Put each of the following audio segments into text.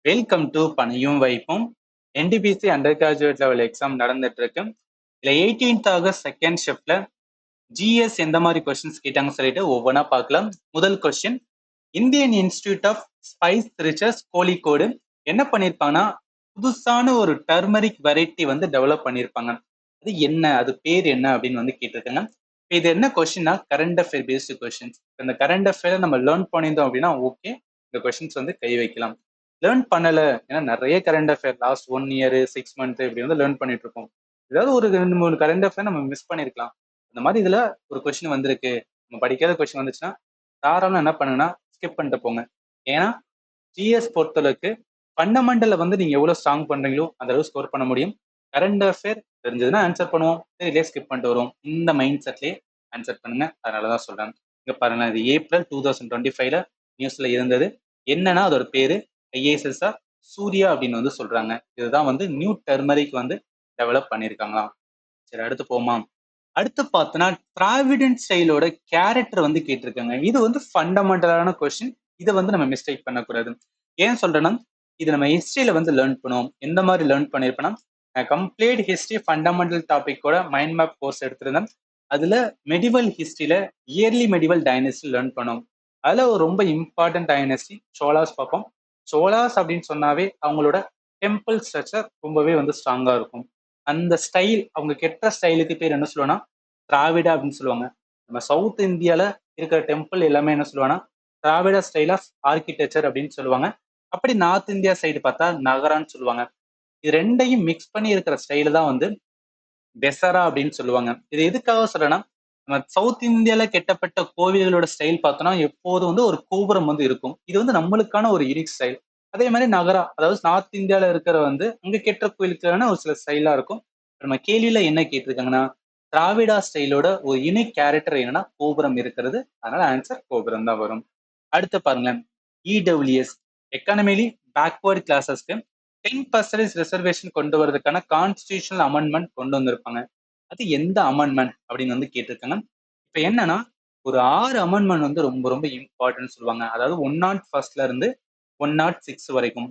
Welcome to பணியும் வைப்பும். NTPC under graduate level exam நடந்துட்டு இருக்கு. இதுல 18th ஆகஸ்ட் செகண்ட் ஷிஃப்ட்ல ஜிஎஸ் எந்த மாதிரி கொஸ்டின்ஸ் கேட்டாங்கன்னு சொல்லிட்டு ஒவ்வொன்றா பார்க்கலாம். முதல் question, Indian Institute of Spice Research Kozhikode என்ன பண்ணியிருப்பாங்கன்னா புதுசான ஒரு டர்மரிக் வெரைட்டி வந்து டெவலப் பண்ணியிருப்பாங்க. அது என்ன, அது பேர் என்ன அப்படின்னு வந்து கேட்டிருக்காங்க. இது என்ன கொஸ்டின்னா கரண்ட் அஃபேர் பேஸ்டு கொஸ்டின்ஸ். இந்த கரண்ட் அஃபேர் நம்ம லேர்ன் பண்ணியிருந்தோம் அப்படின்னா ஓகே, இந்த கொஸ்டின்ஸ் வந்து கை வைக்கலாம். லேர்ன் பண்ணல ஏன்னா நிறைய current affair last 1 year 6 month இப்படி வந்து லேர்ன் பண்ணிட்டு இருக்கோம். ஏதாவது ஒரு 2-3 கரண்ட் அஃபேர் நம்ம மிஸ் பண்ணிருக்கலாம். அந்த மாதிரி இதுல ஒரு கொஸ்டின் வந்திருக்கு, நம்ம படிக்காத கொஸ்டின் வந்துச்சுன்னா தாராளம் என்ன பண்ணுங்கன்னா ஸ்கிப் பண்ணிட்டு போங்க. ஏன்னா ஜிஎஸ் பொறுத்தளவுக்கு ஃபண்டமெண்டல்ல வந்து நீங்க எவ்வளவு ஸ்ட்ராங் பண்றீங்களோ அந்த அளவு ஸ்கோர் பண்ண முடியும். கரண்ட் அஃபேர் தெரிஞ்சதுன்னா ஆன்சர் பண்ணுவோம், தெரியலே ஸ்கிப் பண்ணிட்டு வரும். இந்த மைண்ட் செட்லயே ஆன்சர் பண்ணுங்க. அதனாலதான் சொல்றேன். இங்க பாருங்க, இது ஏப்ரல் 2025ல நியூஸ்ல இருந்தது. என்னன்னா அதோட பேரு ஐஏஎஸ்எஸ் சூர்யா அப்படின்னு வந்து சொல்றாங்க. இதுதான் வந்து நியூ டர்மரிக் வந்து டெவலப் பண்ணியிருக்காங்களாம். சரி, அடுத்து போமா. அடுத்து பார்த்தோன்னா டிராவிடன் ஸ்டைலோட கேரக்டர் வந்து கேட்டிருக்காங்க. இது வந்து ஃபண்டமெண்டலான கொஸ்டின். இதை வந்து நம்ம மிஸ்டேக் பண்ணக்கூடாது. ஏன் சொல்றேன்னா இது நம்ம ஹிஸ்டரியில வந்து லேர்ன் பண்ணுவோம். எந்த மாதிரி லேர்ன் பண்ணிருப்பேன்னா கம்ப்ளீட் ஹிஸ்டரி ஃபண்டமெண்டல் டாபிக்கோட மைண்ட் மேப் கோர்ஸ் எடுத்திருந்தேன். அதுல மெடிவல் ஹிஸ்டரியில இயர்லி மெடிவல் டைனஸ்டி லேர்ன் பண்ணோம். அதுல ஒரு ரொம்ப இம்பார்ட்டன்ட் டைனஸ்டி சோலாஸ் பார்ப்போம். சோலாஸ் அப்படின்னு சொன்னாவே அவங்களோட டெம்பிள் ஸ்ட்ரக்சர் ரொம்பவே வந்து ஸ்ட்ராங்கா இருக்கும். அந்த ஸ்டைல், அவங்க கெட்ட ஸ்டைலுக்கு பேர் என்ன சொல்லுவாங்கன்னா திராவிடா அப்படின்னு சொல்லுவாங்க. நம்ம சவுத் இந்தியால இருக்கிற டெம்பிள் எல்லாமே என்ன சொல்லுவாங்கன்னா திராவிட ஸ்டைல் ஆஃப் ஆர்கிடெக்சர் அப்படின்னு சொல்லுவாங்க. அப்படி நார்த் இந்தியா சைடு பார்த்தா நகரான்னு சொல்லுவாங்க. இது ரெண்டையும் மிக்ஸ் பண்ணி இருக்கிற ஸ்டைலு தான் வந்து பெசரா அப்படின்னு சொல்லுவாங்க. இது எதுக்காக சொல்றேன்னா நம்ம சவுத் இந்தியால கெட்டப்பட்ட கோவில்களோட ஸ்டைல் பார்த்தோம்னா எப்போதும் வந்து ஒரு கோபுரம் வந்து இருக்கும். இது வந்து நம்மளுக்கான ஒரு யூனிக் ஸ்டைல். அதே மாதிரி நகரா, அதாவது நார்த் இந்தியால இருக்கிற வந்து அங்க கெட்ட கோயிலுக்கான ஒரு சில ஸ்டைலா இருக்கும். நம்ம கேள்வியில என்ன கேட்டிருக்காங்கன்னா திராவிடா ஸ்டைலோட ஒரு யூனிக் கேரக்டர் என்னன்னா கோபுரம் இருக்கிறது. அதனால ஆன்சர் கோபுரம் தான் வரும். அடுத்து பாருங்களேன், இடபிள்யூஎஸ் எக்கானமிலி பேக்வர்ட் கிளாஸஸ்க்கு 10% ரிசர்வேஷன் கொண்டு வரதுக்கான கான்ஸ்டிடியூஷனல் அமெண்ட்மெண்ட் கொண்டு வந்திருப்பாங்க. அது எந்த அமெண்ட்மெண்ட் அப்படின்னு வந்து கேட்டிருக்காங்க. இப்ப என்னன்னா ஒரு 6 அமெண்ட்மெண்ட் வந்து ரொம்ப ரொம்ப இம்பார்ட்டன்ட் சொல்லுவாங்க. அதாவது 101ல இருந்து 106 வரைக்கும்.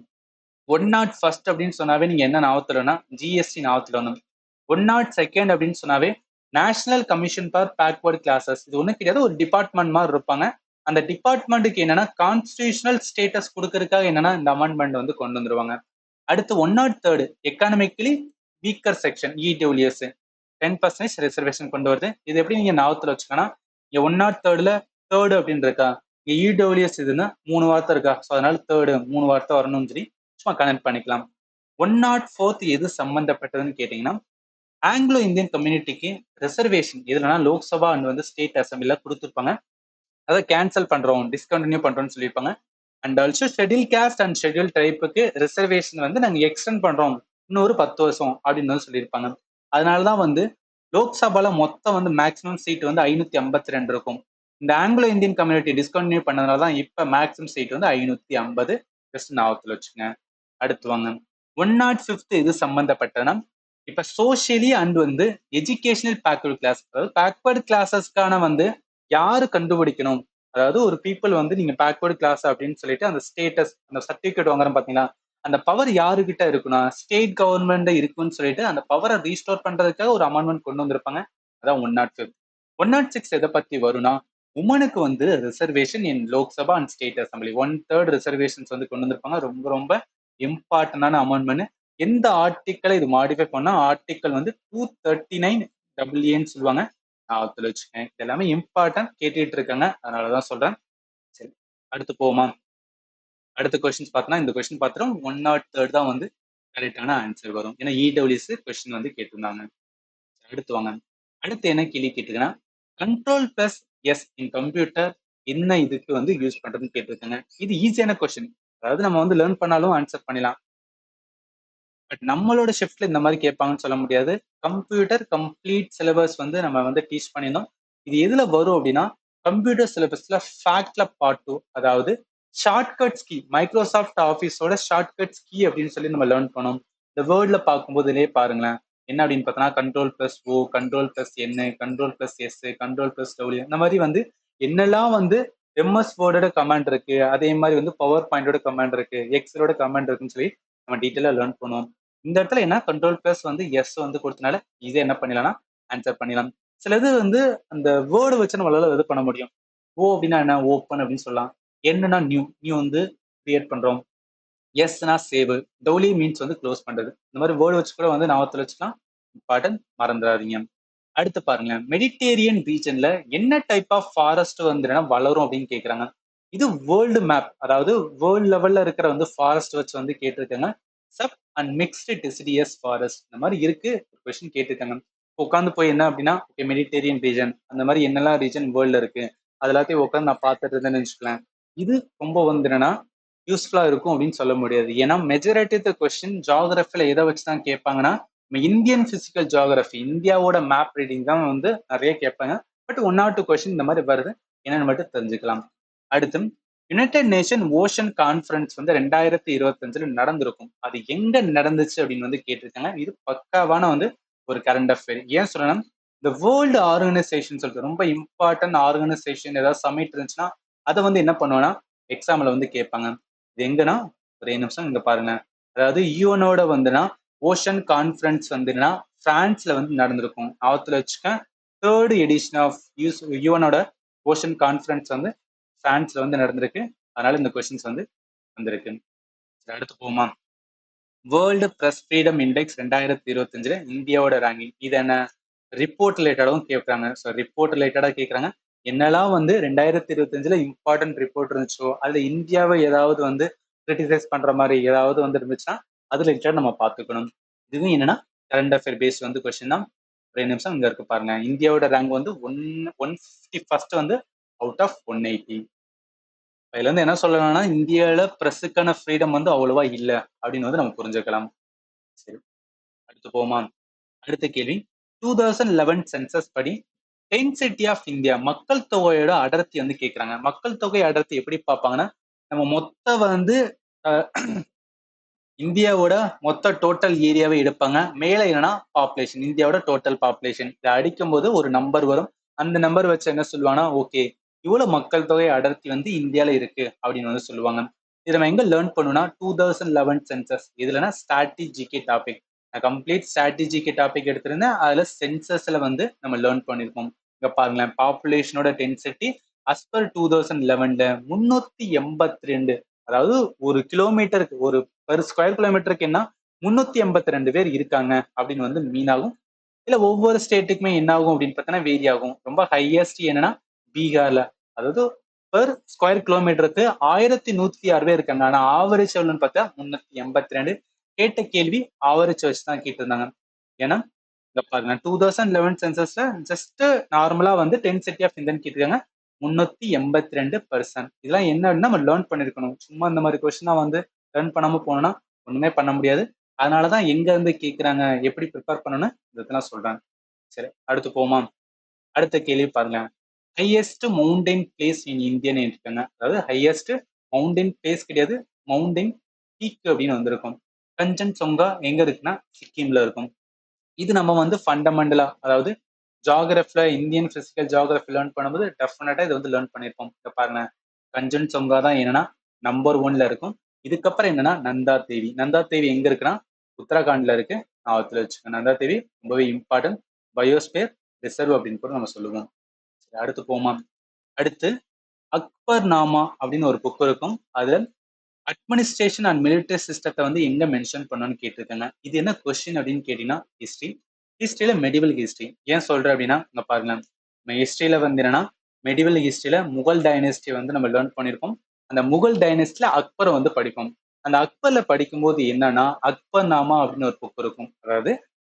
101 அப்படின்னு சொன்னாவே நீங்க என்ன ஞாபகத்துலன்னா ஜிஎஸ்டி ஞாபகத்துல வரணும். 102 அப்படின்னு சொன்னாவே national commission for backward classes. இது ஒண்ணு கிடையாது, ஒரு டிபார்ட்மெண்ட் மாதிரி இருப்பாங்க. அந்த டிபார்ட்மெண்ட்டுக்கு என்னன்னா கான்ஸ்டிடியூஷனல் ஸ்டேட்டஸ் கொடுக்கறதுக்காக என்னன்னா இந்த அமெண்ட்மெண்ட் வந்து கொண்டு வந்துருவாங்க. அடுத்து 103 economically weaker section EWS 10% reservation கொண்டு வருது. இது எப்படி நீங்க ஞாபகத்துல வச்சுக்கோன்னா இங்க 103ல தேர்டு அப்படின்னு இருக்கா, இங்க இடபிள்யூஎஸ் இதுன்னா 3 வார்த்தை இருக்கா, ஸோ அதனால தேர்டு 3 வார்த்தை வரணும்னு சொல்லி சும்மா கனெக்ட் பண்ணிக்கலாம். 104 எது சம்பந்தப்பட்டதுன்னு கேட்டீங்கன்னா ஆங்கிலோ இந்தியன் கம்யூனிட்டிக்கு ரிசர்வேஷன் எதுனா லோக்சபா அண்ட் வந்து ஸ்டேட் அசம்பிளில கொடுத்துருப்பாங்க. அதை கேன்சல் பண்றோம், டிஸ்கண்டினியூ பண்றோம்னு சொல்லியிருப்பாங்க. And also schedule caste and schedule ட்ரைப்புக்கு ரிசர்வேஷன் வந்து நாங்கள் எக்ஸ்டெண்ட் பண்றோம் இன்னொரு 10 வருஷம் அப்படின்னு வந்து சொல்லியிருப்பாங்க. அதனாலதான் வந்து லோக்சபால மொத்தம் வந்து மேக்ஸிமம் சீட் வந்து 552 இருக்கும். இந்த ஆங்கிலோ இந்தியன் கம்யூனிட்டி டிஸ்கண்டினியூ பண்ணதுனால தான் இப்ப மேக்ஸிமம் சீட் வந்து 550. ஜஸ்ட் ஞாபகத்தில் வச்சுங்க. அடுத்து வாங்க, 105 இது சம்பந்தப்பட்டதுன்னா இப்ப சோசியலி அண்ட் வந்து எஜுகேஷனல் பேக்வர்ட் கிளாஸ், அதாவது பேக்வர்ட் கிளாஸஸ்க்கான வந்து யாரு கண்டுபிடிக்கணும், அதாவது ஒரு பீப்புள் வந்து நீங்க பேக்வர்ட் கிளாஸ் அப்படின்னு சொல்லிட்டு அந்த ஸ்டேட்டஸ் அந்த சர்டிபிகேட் வாங்குறோம் பாத்தீங்களா, அந்த பவர் யாருகிட்ட இருக்குன்னா ஸ்டேட் கவர்மெண்ட் இருக்குன்னு சொல்லிட்டு அந்த பவரை ரீஸ்டோர் பண்றதுக்காக ஒரு அமெண்ட்மெண்ட் கொண்டு வந்திருப்பாங்க. அதான் 105. 106 எதை பத்தி வரும்னா உமனுக்கு வந்து reservation in Lok Sabha and state assembly 1/3 reservations வந்து கொண்டு வந்திருப்பாங்க. ரொம்ப ரொம்ப இம்பார்ட்டன்டான அமெண்ட்மெண்ட். எந்த ஆர்டிக்கலை இது மாடிஃபை பண்ணா ஆர்டிக்கல் வந்து 239AA சொல்லுவாங்க. ஞாபகத்துல வச்சுக்கேன். இது எல்லாமே இம்பார்ட்டன்ட் கேட்டுட்டு இருக்காங்க, அதனாலதான் சொல்றேன். சரி, அடுத்து போமா. அடுத்த கொஸ்டின்ஸ் பார்த்தோம்னா இந்த கொஸ்டின் பார்த்துரும் 103 தான் வந்து கரெக்டான ஆன்சர் வரும். ஏன்னா இடபிள்யூஎஸ் கொஸ்டின் வந்து கேட்டிருந்தாங்க. அடுத்து வாங்க. அடுத்து என்ன கேள்வி கேட்டிருக்கேன்னா control plus S in computer என்ன இதுக்கு வந்து யூஸ் பண்றதுன்னு கேட்டிருக்காங்க. இது ஈஸியான கொஸ்டின், அதாவது நம்ம வந்து லேர்ன் பண்ணாலும் ஆன்சர் பண்ணலாம். பட் நம்மளோட ஷிஃப்ட்ல இந்த மாதிரி கேட்பாங்கன்னு சொல்ல முடியாது. கம்ப்யூட்டர் கம்ப்ளீட் சிலபஸ் வந்து நம்ம வந்து டீச் பண்ணியிருந்தோம். இது எதுல வரும் அப்படின்னா கம்ப்யூட்டர் சிலபஸ்ல ஃபேக்ட்ல பார்ட் 2, அதாவது ஷார்ட்கட்ஸ் கீ, மைக்ரோசாஃப்ட் ஆஃபீஸோட ஷார்ட்கட்ஸ் கீ அப்படின்னு சொல்லி நம்ம லேர்ன் பண்ணோம். இந்த வேர்ட்ல பார்க்கும்போதுலேயே பாருங்களேன், என்ன அப்படின்னு பார்த்தோன்னா control plus O, control plus N, control plus S, control plus W, இந்த மாதிரி வந்து என்னெல்லாம் வந்து எம்எஸ் வேர்டோட கமாண்ட் இருக்கு, அதே மாதிரி வந்து பவர் பாயிண்டோட கமாண்ட் இருக்கு, எக்ஸலோட கமாண்ட் இருக்குன்னு சொல்லி நம்ம டீட்டெயிலாக லேர்ன் பண்ணுவோம். இந்த இடத்துல என்ன கண்ட்ரோல் பிளஸ் வந்து எஸ் வந்து கொடுத்தனால ஈஸியாக என்ன பண்ணிடலாம்னா ஆன்சர் பண்ணிடலாம். சிலது வந்து அந்த வேர்டு வச்சு நம்மளால இது பண்ண முடியும். ஓ அப்படின்னா என்ன, ஓப்பன் அப்படின்னு சொல்லலாம். என்னன்னா நியூ, நியூ வந்து கிரியேட் பண்றோம். எஸ்னா சேவ், டவுலி மீன்ஸ் வந்து க்ளோஸ் பண்றது. இந்த மாதிரி வேர்டு வச்சு கூட வந்து ஞாபகத்தில் வச்சுக்கலாம். இம்பார்ட்டன்ட், மறந்துடாதீங்க. அடுத்து பாருங்க, மெடிடேரியன் ரீஜன்ல என்ன டைப் ஆஃப் ஃபாரஸ்ட் வந்து வளரும் அப்படின்னு கேக்குறாங்க. இது வேர்ல்டு மேப், அதாவது வேர்ல்டு லெவல்ல இருக்கிற வந்து ஃபாரஸ்ட் வச்சு வந்து கேட்டிருக்காங்க. Sub and mixed deciduous forest இந்த மாதிரி இருக்கு கொஸ்டின் கேட்டிருக்காங்க. உட்காந்து போய் என்ன அப்படின்னா மெடிடேரியன் ரீஜன் அந்த மாதிரி என்னெல்லாம் ரீஜன் வேர்ல்ட்ல இருக்கு அது எல்லாத்தையும் உட்காந்து நான் பார்த்துட்டு இருந்தேன்னு வச்சுக்கலாம். இது ரொம்ப வந்து என்னன்னா யூஸ்ஃபுல்லா இருக்கும் அப்படின்னு சொல்ல முடியாது. ஏன்னா மெஜாரிட்டி ஆஃப் த கொஸ்டின் ஜியாகிரபில எதை வச்சு தான் கேட்பாங்கன்னா நம்ம இந்தியன் பிசிக்கல் ஜியாகிரபி, இந்தியாவோட மேப் ரீடிங் தான் வந்து நிறைய கேட்பாங்க. பட் 1 or 2 கொஸ்டின் இந்த மாதிரி வருது, என்னன்னு மட்டும் தெரிஞ்சுக்கலாம். அடுத்து யுனைடெட் நேஷன் ஓஷன் கான்ஃபரன்ஸ் வந்து 2025 நடந்திருக்கும். அது எங்க நடந்துச்சு அப்படின்னு வந்து கேட்டிருக்காங்க. இது பக்காவான வந்து ஒரு கரண்ட் அஃபேர். ஏன் சொல்லணும், இந்த வேர்ல்டு ஆர்கனைசேஷன் சொல்லிட்டு ரொம்ப இம்பார்ட்டன்ட் ஆர்கனைசேஷன் ஏதாவது சமிட் இருந்துச்சுன்னா அதை வந்து என்ன பண்ணுவோம்னா எக்ஸாம்ல வந்து கேட்பாங்க. இது எங்கன்னா ஒரே நிமிஷம் இங்க பாருங்க. அதாவது யூஎனோட வந்துன்னா ஓஷன் கான்ஃபரன்ஸ் வந்துன்னா பிரான்ஸ்ல வந்து நடந்திருக்கும். ஞாபகத்துல வச்சுக்க, 3rd எடிஷன் ஆஃப் யூஎனோட ஓஷன் கான்ஃபரன்ஸ் வந்து பிரான்ஸ்ல வந்து நடந்திருக்கு. அதனால இந்த கொஸ்டின்ஸ் வந்து வந்திருக்கு. அடுத்து போமா, வேர்ல்டு பிரஸ் ஃப்ரீடம் இண்டெக்ஸ் 2025 இந்தியாவோட ரேங்கிங். இது என்ன ரிப்போர்ட் ரிலேட்டடாகவும் கேட்குறாங்க. ஸோ ரிப்போர்ட் ரிலேட்டடாக கேட்குறாங்க. என்னெல்லாம் வந்து 2025 இம்பார்ட்டன்ட் ரிப்போர்ட் இருந்துச்சோ அதுல இந்தியாவை ஏதாவது வந்து கிரிட்டிசைஸ் பண்ற மாதிரி ஏதாவது வந்து இருந்துச்சுன்னா அது ரிலேட்டட் நம்ம பார்த்துக்கணும். இதுவும் என்னன்னா கரண்ட் அஃபேர் பேஸ் வந்து கொஸ்டின் தான். ஒரே நிமிஷம் இங்க இருக்கு பாருங்க. இந்தியாவோட ரேங்க் வந்து 151 வந்து அவுட் ஆஃப் 180. அதுல இருந்து என்ன சொல்லலாம்னா இந்தியாவில பிரஸுக்கான ஃப்ரீடம் வந்து அவ்வளவா இல்லை அப்படின்னு வந்து நம்ம புரிஞ்சுக்கலாம். சரி, அடுத்து போமா. அடுத்த கேள்வி, 2011 சென்சஸ் படி டென்சிட்டி ஆஃப் இந்தியா, மக்கள் தொகையோட அடர்த்தி வந்து கேட்குறாங்க. மக்கள் தொகை அடர்த்தி எப்படி பார்ப்பாங்கன்னா நம்ம மொத்த வந்து இந்தியாவோட மொத்த டோட்டல் ஏரியாவை எடுப்பாங்க. மேலே என்னன்னா பாப்புலேஷன், இந்தியாவோட டோட்டல் பாப்புலேஷன். இதை அடிக்கும் போது ஒரு நம்பர் வரும். அந்த நம்பர் வச்சு என்ன சொல்லுவாங்கன்னா ஓகே இவ்வளவு மக்கள் தொகை அடர்த்தி வந்து இந்தியால இருக்கு அப்படின்னு வந்து சொல்லுவாங்க. இதை நம்ம எங்க லேர்ன் பண்ணுனா 2011 சென்சஸ். இதுலனா ஸ்ட்ராட்டஜிக்கே டாபிக், நான் கம்ப்ளீட் ஸ்ட்ராட்டஜிக்கே டாபிக் எடுத்திருந்தேன். அதுல சென்சஸ்ல வந்து நம்ம லேர்ன் பண்ணிருக்கோம். இங்க பாருங்களேன், பாப்புலேஷனோட டென்சிட்டி அஸ் பர் 2011 382, அதாவது ஒரு கிலோமீட்டருக்கு ஒரு பெர் ஸ்கொயர் கிலோமீட்டருக்கு என்ன 382 பேர் இருக்காங்க அப்படின்னு வந்து மீன் ஆகும். இல்ல ஒவ்வொரு ஸ்டேட்டுக்குமே என்ன ஆகும் அப்படின்னு பார்த்தோன்னா வேரி ஆகும். ரொம்ப ஹையஸ்ட் என்னன்னா பீகார்ல, அதாவது பெர் ஸ்கொயர் கிலோமீட்டருக்கு 1106 பேர் இருக்காங்க. ஆனா ஆவரேஜ் எவ்வளோன்னு பார்த்தா 382. கேட்ட கேள்வி ஆவரேஜ் வச்சு தான் கேட்டிருந்தாங்க. ஏன்னா இங்க பாருங்க 2011 சென்சஸ்ல ஜஸ்ட் நார்மலா வந்து டென்சிட்டி ஆஃப் இந்தியன் கேட்டிருக்காங்க 382%. இதெல்லாம் என்னன்னா நம்ம லேர்ன் பண்ணிருக்கணும். சும்மா இந்த மாதிரி கொஸ்டினா வந்து லேர்ன் பண்ணாம போனோம்னா ஒண்ணுமே பண்ண முடியாது. அதனாலதான் எங்க இருந்து கேட்கறாங்க, எப்படி ப்ரிப்பேர் பண்ணணும்னு இதெல்லாம் சொல்றாங்க. சரி, அடுத்து போமா. அடுத்த கேள்வி பாருங்க, highest mountain place in Indian இருக்காங்க. அதாவது ஹையஸ்ட் மவுண்டைன் பிளேஸ் கிடையாது, மவுண்டைன் பீக் அப்படின்னு வந்திருக்கும். கஞ்சன்சுங்கா எங்க இருக்குன்னா சிக்கிம்ல இருக்கும். இது நம்ம வந்து ஃபண்டமெண்டலா, அதாவது ஜியாகிரபில இந்தியன் பிசிக்கல் ஜியாகிரபி லேர்ன் பண்ணும்போது டெஃபினட்டா இதை வந்து லேர்ன் பண்ணிருப்போம். இங்க பாருங்க, கஞ்சன்சுங்கா தான் என்னன்னா நம்பர் 1ல இருக்கும். இதுக்கப்புறம் என்னன்னா நந்தா தேவி. நந்தா தேவி எங்க இருக்குன்னா உத்தரகாண்ட்ல இருக்கு. ஞாபகத்துல வச்சுக்கோங்க. நந்தா தேவி ரொம்பவே இம்பார்ட்டன்ட் பயோஸ்பியர் ரிசர்வ் அப்படின்னு கூட நம்ம சொல்லுவோம். அடுத்து போமா. அடுத்து அக்பர் நாமா அப்படின்னு ஒரு புக் இருக்கும். அதுல அட்மினிஸ்ட்ரேஷன் அண்ட் மிலிட்டரி சிஸ்டத்தை வந்து எங்க மென்ஷன் பண்ணணும்னு கேட்டிருக்காங்க. இது என்ன கொஸ்டின் அப்படின்னு கேட்டீங்கன்னா ஹிஸ்டரி. ஹிஸ்டரியில medieval history. ஏன் சொல்றேன் அப்படின்னா இங்க பாருங்க, நம்ம ஹிஸ்டரியில வந்து என்னன்னா மெடிவல் ஹிஸ்டரியில முகல் டைனஸ்டி வந்து நம்ம லேர்ன் பண்ணியிருக்கோம். அந்த முகல் டைனஸ்டில அக்பரை வந்து படிப்போம். அந்த அக்பர்ல படிக்கும்போது என்னன்னா அக்பர் நாமா அப்படின்னு ஒரு புக் இருக்கும். அதாவது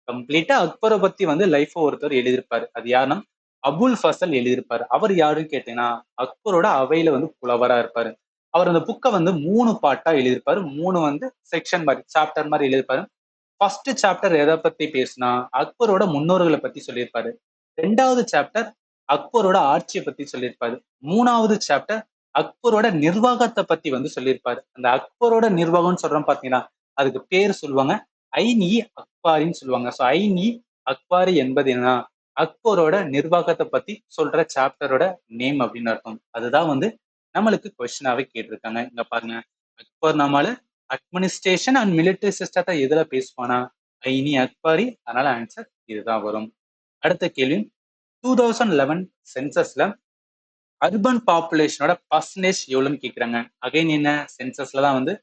கம்ப்ளீட்டா அக்பரை பத்தி வந்து லைஃப் ஒருத்தர் எழுதியிருப்பாரு. அது யாருன்னா அபுல் ஃபசல் எழுதியிருப்பாரு. அவர் யாருன்னு கேட்டீங்கன்னா அக்பரோட அவையில வந்து புலவரா இருப்பாரு. அவர் அந்த புக்கை வந்து 3 பார்ட்டா எழுதியிருப்பாரு. 3 வந்து செக்ஷன் மாதிரி சாப்டர் மாதிரி எழுதியிருப்பாரு. ஃபர்ஸ்ட் சாப்டர் எதை பத்தி பேசுனா அக்பரோட முன்னோர்களை பத்தி சொல்லியிருப்பாரு. 2வது சாப்டர் அக்பரோட ஆட்சியை பத்தி சொல்லியிருப்பாரு. 3வது சாப்டர் அக்பரோட நிர்வாகத்தை பத்தி வந்து சொல்லியிருப்பாரு. அந்த அக்பரோட நிர்வாகம்னு சொல்றோம் பாத்தீங்கன்னா அதுக்கு பேர் சொல்லுவாங்க ஐன் இ அக்பாரின்னு சொல்லுவாங்க. ஸோ ஐன் இ அக்பாரி என்பது என்ன, அக்பரோட நிர்வாகத்தை பத்தி சொல்ற சாப்டரோட நேம் அப்படின்னு அர்த்தம். அதுதான் வந்து நம்மளுக்கு கொஸ்டினாவே கேட்டிருக்காங்க. இங்க பாருங்க, அக்பர் நாமால அட்மினிஸ்ட்ரேஷன் அண்ட் மிலிட்டரி சிஸ்டத்தை எதுல பேசுவானா, ஐனி அக்பரி. அதனால ஆன்சர் இதுதான் வரும். அடுத்த கேள்வி, 2011 சென்சஸ்ல அர்பன் பாப்புலேஷனோட பர்சன்டேஜ் எவ்வளவுன்னு கேக்குறாங்க. அகைன் என்ன, சென்சஸ்ல தான் வந்து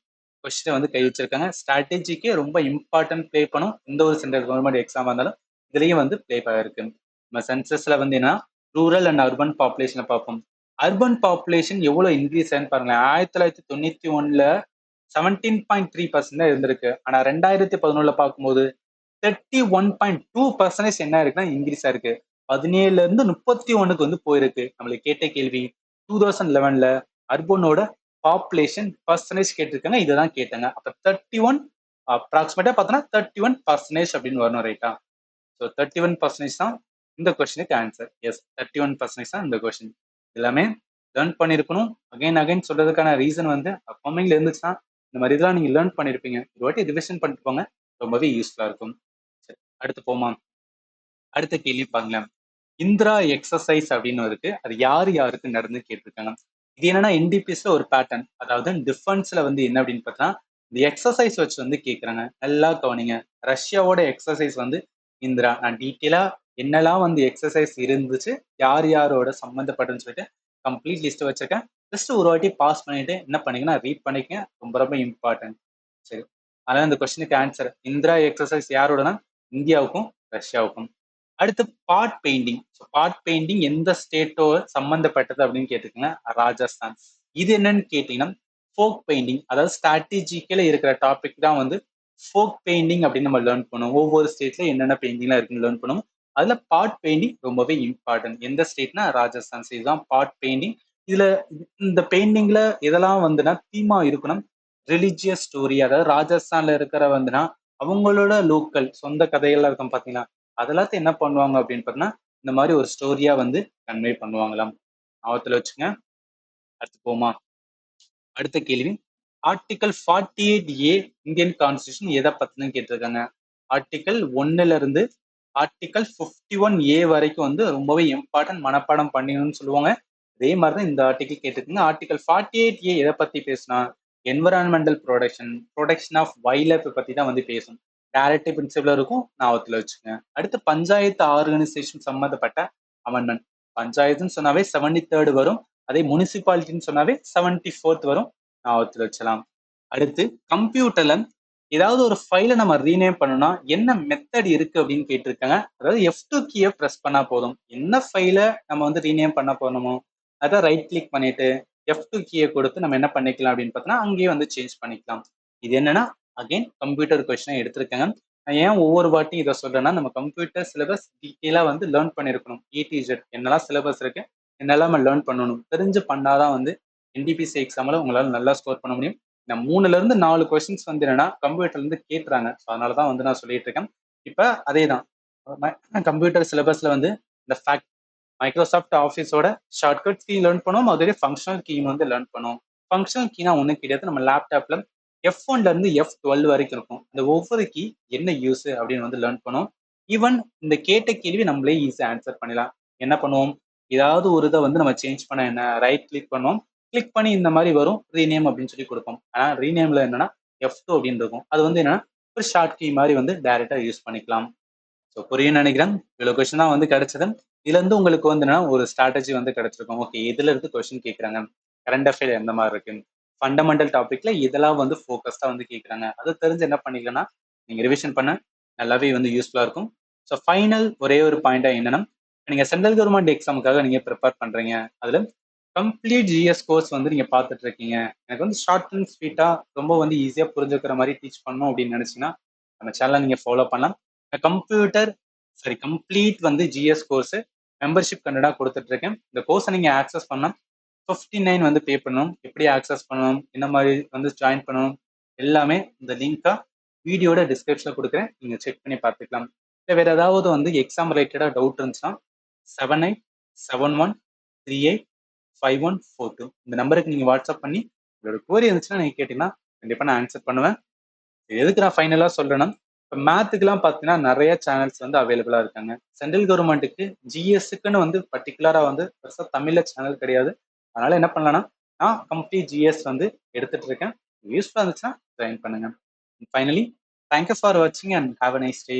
கொஸ்டின் வந்து கை வச்சிருக்காங்க. ஸ்ட்ராட்டஜிக்கே ரொம்ப இம்பார்ட்டன்ட் ப்ளே பண்ணும். எந்த ஒரு சென்ட்ரல் கவர்மெண்ட் எக்ஸாம் இருந்தாலும் இதுலயும் வந்து ப்ளே இருக்கு. நம்ம சென்சஸ்ல வந்து என்ன, ரூரல் அண்ட் அர்பன் பாப்புலேஷனை பார்ப்போம். அர்பன் பாப்புலேஷன் எவ்வளவு இன்க்ரீஸ் ஆகுன்னு பாருங்க. 1991ல 17.3% தான் இருந்திருக்கு. ஆனா 2011 பார்க்கும்போது 31.2% என்ன இருக்குன்னா இன்க்ரீஸ் ஆயிருக்கு. 17ல இருந்து 31க்கு வந்து போயிருக்கு. நம்மளுக்கு கேட்ட கேள்வி 2011ல அர்பனோட பாப்புலேஷன் பர்சன்டேஜ் கேட்டிருக்காங்க. இதுதான் கேட்டாங்க. அப்ப 31 அப்ராக்சிமேட்டா பார்த்தோம்னா 31% அப்படின்னு வரணும், ரைட்டா? ஸோ 31% தான் இந்த கொஸ்டினுக்கு ஆன்சர். எஸ், 31% தான் இந்த கொஸ்டின். எல்லாமே லேர்ன் பண்ணியிருக்கணும். அகைன் அகைன் சொல்றதுக்கான ரீசன் வந்து அப்கமிங்ல இருந்துச்சுன்னா இந்த மாதிரி இதெல்லாம் நீங்க லேர்ன் பண்ணிருப்பீங்க. ஒரு வாட்டி ரிவிஷன் பண்ணிட்டு போங்க, ரொம்பவே யூஸ்ஃபுல்லா இருக்கும். சரி, அடுத்து போமா. அடுத்த கேள்வி பாருங்களேன். இந்திரா எக்ஸசைஸ் அப்படின்னு இருக்கு. அது யார் யாருக்கு நடந்து கேட்டிருக்காங்க. இது என்னன்னா என்டிபிஎஸ்ல ஒரு பேட்டர்ன். அதாவது டிஃபென்ஸ்ல வந்து என்ன அப்படின்னு பார்த்தா, இந்த எக்ஸசைஸ் வச்சு வந்து கேட்கறாங்க. நல்லா கவனிங்க. ரஷ்யாவோட எக்ஸசைஸ் வந்து இந்திரா. நான் டீட்டெயிலா என்னெல்லாம் வந்து எக்ஸசைஸ் இருந்துச்சு, யார் யாரோட சம்மந்தப்பட்டதுன்னு சொல்லிட்டு கம்ப்ளீட் லிஸ்ட் வச்சிருக்கேன். ஜஸ்ட் ஒரு வாட்டி பாஸ் பண்ணிட்டு என்ன பண்ணீங்கன்னா ரீட் பண்ணிக்கங்க. ரொம்ப ரொம்ப இம்பார்ட்டன்ட். சரி, அதனால இந்த கொஸ்டினுக்கு ஆன்சர் இந்திரா எக்ஸசைஸ் யாரோடனா இந்தியாவுக்கும் ரஷ்யாவுக்கும். அடுத்து பார்ட் பெயிண்டிங். பார்ட் பெயிண்டிங் எந்த ஸ்டேட்டோ சம்பந்தப்பட்டது அப்படின்னு கேட்டுக்கோங்க. ராஜஸ்தான். இது என்னன்னு கேட்டீங்கன்னா ஃபோக் பெயிண்டிங். அதாவது ஸ்ட்ராட்டஜிக்கல இருக்கிற டாபிக் தான் வந்து ஃபோக் பெயிண்டிங் அப்படின்னு நம்ம லேர்ன் பண்ணுவோம். ஒவ்வொரு ஸ்டேட்ல என்னென்ன பெயிண்டிங்லாம் இருக்குன்னு லேர்ன் பண்ணுவோம். அதுல பார்ட் பெயிண்டிங் ரொம்பவே இம்பார்ட்டன்ட். எந்த ஸ்டேட்னா ராஜஸ்தான். இதுதான் பார்ட் பெயிண்டிங். இதுல இந்த பெயிண்டிங்ல எதெல்லாம் வந்துன்னா தீமா இருக்கணும், ரிலிஜியஸ் ஸ்டோரி. அதாவது ராஜஸ்தான்ல இருக்கிற வந்துன்னா அவங்களோட லோக்கல் சொந்த கதைகள்லாம் இருக்கும் பாத்தீங்கன்னா, அதெல்லாத்தையும் என்ன பண்ணுவாங்க அப்படின்னு பார்த்தீங்கன்னா, இந்த மாதிரி ஒரு ஸ்டோரியா வந்து கன்வே பண்ணுவாங்களாம். ஞாபகத்துல வச்சுங்க. அடுத்து போமா. அடுத்த கேள்வி, ஆர்டிகல் 48A இந்தியன் கான்ஸ்டியூஷன் எதை பத்தினு கேட்டிருக்காங்க. ஆர்டிகல் 1ல இருந்து ஆர்டிகல் 51A வரைக்கும் வந்து ரொம்பவே இம்பார்ட்டன்ட், மனப்பாடம் பண்ணிக்கணும்னு சொல்லுவாங்க. அதே மாதிரிதான் இந்த ஆர்டிகல் கேட்டிருக்காங்க. ஆர்டிகல் 48A எதை பத்தி பேசுனா, environmental protection of wildlife பத்தி தான் வந்து பேசும். டைரக்டிவ் பிரின்சிபல் இருக்கும், ஞாபகத்துல வச்சுங்க. அடுத்து பஞ்சாயத்து ஆர்கனைசேஷன் சம்பந்தப்பட்ட அமெண்ட்மெண்ட். பஞ்சாயத்துன்னு சொன்னாவே 73 வரும். அதே முனிசிபாலிட்டின்னு சொன்னாவே 74 வரும், ஞாபகத்துல வச்சலாம். அடுத்து கம்ப்யூட்டர்ல ஏதாவது ஒரு ஃபைலை நம்ம ரீநேம் பண்ணணும்னா என்ன மெத்தட் இருக்கு அப்படின்னு கேட்டிருக்காங்க. அதாவது F2 கீயை ப்ரெஸ் பண்ணா போதும். என்ன ஃபைலை நம்ம வந்து ரீநேம் பண்ண போறோமோ அதை ரைட் கிளிக் பண்ணிட்டு F2 கீயை கொடுத்து நம்ம என்ன பண்ணிக்கலாம் அப்படின்னு பார்த்தோம்னா அங்கேயே வந்து சேஞ்ச் பண்ணிக்கலாம். இது என்னன்னா அகைன் கம்ப்யூட்டர் கொஸ்டினை எடுத்திருக்காங்க. நான் ஏன் ஒவ்வொரு வாட்டியும் இதை சொல்றேன்னா, நம்ம கம்ப்யூட்டர் சிலபஸ் டீட்டெயிலா வந்து லேர்ன் பண்ணிருக்கணும். A to Z என்னெல்லாம் சிலபஸ் இருக்கு, என்னெல்லாம் நம்ம லேர்ன் பண்ணணும், தெரிஞ்சு பண்ணாதான் வந்து என்டிபிசி எக்ஸாம்ல உங்களால நல்லா ஸ்கோர் பண்ண முடியும். இந்த 3ல இருந்து 4 கொஸ்டின்ஸ் வந்து என்னன்னா கம்ப்யூட்டர்ல இருந்து கேட்டுறாங்க. ஸோ அதனாலதான் வந்து நான் சொல்லிட்டு இருக்கேன். இப்ப அதே தான் கம்ப்யூட்டர் சிலபஸ்ல வந்து இந்த ஃபேக்ட் மைக்ரோசாஃப்ட் ஆஃபீஸோட ஷார்ட்கட் கீ லேர்ன் பண்ணுவோம். அதே ஃபங்க்ஷனல் கீ வந்து லேர்ன் பண்ணுவோம். ஃபங்க்ஷனல் கீனா ஒன்றும் கிடையாது. நம்ம லேப்டாப்ல F1ல இருந்து F12 வரைக்கும் இருக்கும். இந்த ஒவ்வொரு கீ என்ன யூஸ் அப்படின்னு வந்து லேர்ன் பண்ணுவோம். ஈவன் இந்த கேட்ட கேள்வி நம்மளே ஈஸியா ஆன்சர் பண்ணலாம். என்ன பண்ணுவோம், ஏதாவது ஒரு இதை வந்து நம்ம சேஞ்ச் பண்ண என்ன ரைட் கிளிக் பண்ணுவோம். கிளிக் பண்ணி இந்த மாதிரி வரும் ரீநேம் அப்படின்னு சொல்லி கொடுப்போம். ஆனா ரீநேம்ல என்னன்னா F2 அப்படின்னு இருக்கும். அது வந்து என்னன்னா ஒரு ஷார்ட் கீ மாதிரி வந்து டைரக்டா யூஸ் பண்ணிக்கலாம். ஸோ புரியும் நினைக்கிறேன். இவ்வளவு கொஸ்டின் தான் வந்து கிடைச்சது. இதுல இருந்து உங்களுக்கு வந்து ஒரு ஸ்ட்ராட்டஜி வந்து கிடைச்சிருக்கும். ஓகே, இதுல இருந்து கொஸ்டின் கேட்கறாங்க, கரண்ட் அஃபேர் எந்த மாதிரி இருக்கு, ஃபண்டமெண்டல் டாபிக்ல இதெல்லாம் வந்து ஃபோக்கஸ்டா வந்து கேட்கறாங்க, அது தெரிஞ்சு என்ன பண்ணிக்கலாம்னா நீங்க ரிவிஷன் பண்ண நல்லாவே வந்து யூஸ்ஃபுல்லா இருக்கும். ஸோ ஃபைனல் ஒரே ஒரு பாயிண்டா என்னன்னா, நீங்க சென்ட்ரல் கவர்மெண்ட் எக்ஸாமுக்காக நீங்க ப்ரிப்பேர் பண்றீங்க, அதுல கம்ப்ளீட் ஜிஎஸ் கோர்ஸ் வந்து நீங்க பார்த்துட்டு இருக்கீங்க. எனக்கு வந்து ஷார்ட் அண்ட் ஸ்வீட்டா ரொம்ப வந்து ஈஸியா புரிஞ்சுக்கிற மாதிரி டீச் பண்ணணும் அப்படின்னு நினைச்சீங்கன்னா நம்ம சேனலை நீங்க ஃபாலோ பண்ணலாம். கம்ப்ளீட் வந்து ஜிஎஸ் கோர்ஸ் மெம்பர்ஷிப் கண்டடா கொடுத்துட்டு இருக்கேன். இந்த கோர்ஸை நீங்க ஆக்சஸ் பண்ணா 59 வந்து பே பண்ணணும். எப்படி ஆக்சஸ் பண்ணணும், என்ன மாதிரி வந்து ஜாயின் பண்ணணும், எல்லாமே இந்த லிங்கா வீடியோட டிஸ்கிரிப்ஷன்ல கொடுக்குறேன். நீங்க செக் பண்ணி பார்த்துக்கலாம். இல்லை வேற ஏதாவது வந்து எக்ஸாம் ரிலேட்டடா டவுட் இருந்துச்சுன்னா 7871385142 இந்த நம்பருக்கு நீங்க வாட்ஸ்அப் பண்ணி உங்களோட குவரி இருந்துச்சுன்னா நீங்க கேட்டீங்கன்னா கண்டிப்பா நான் ஆன்சர் பண்ணுவேன். எதுக்கு நான் ஃபைனலா சொல்றேன்னா, இப்போ மேத்துக்குலாம் பார்த்தீங்கன்னா நிறைய சேனல்ஸ் வந்து அவைலபிளா இருக்காங்க. சென்ட்ரல் கவர்மெண்ட்டுக்கு ஜிஎஸ்க்குன்னு வந்து பர்டிகுலரா வந்து பெருசா தமிழ்ல சேனல் கிடையாது. அதனால என்ன பண்ணலாம்னா நான் கம்ப்ளீட் ஜிஎஸ் வந்து எடுத்துட்டு இருக்கேன். யூஸ்ஃபுல்லாக இருந்துச்சுன்னா ஜாயின் பண்ணுங்க. ஃபைனலி தேங்க்யூ ஃபார் வாட்சிங் and have a nice day.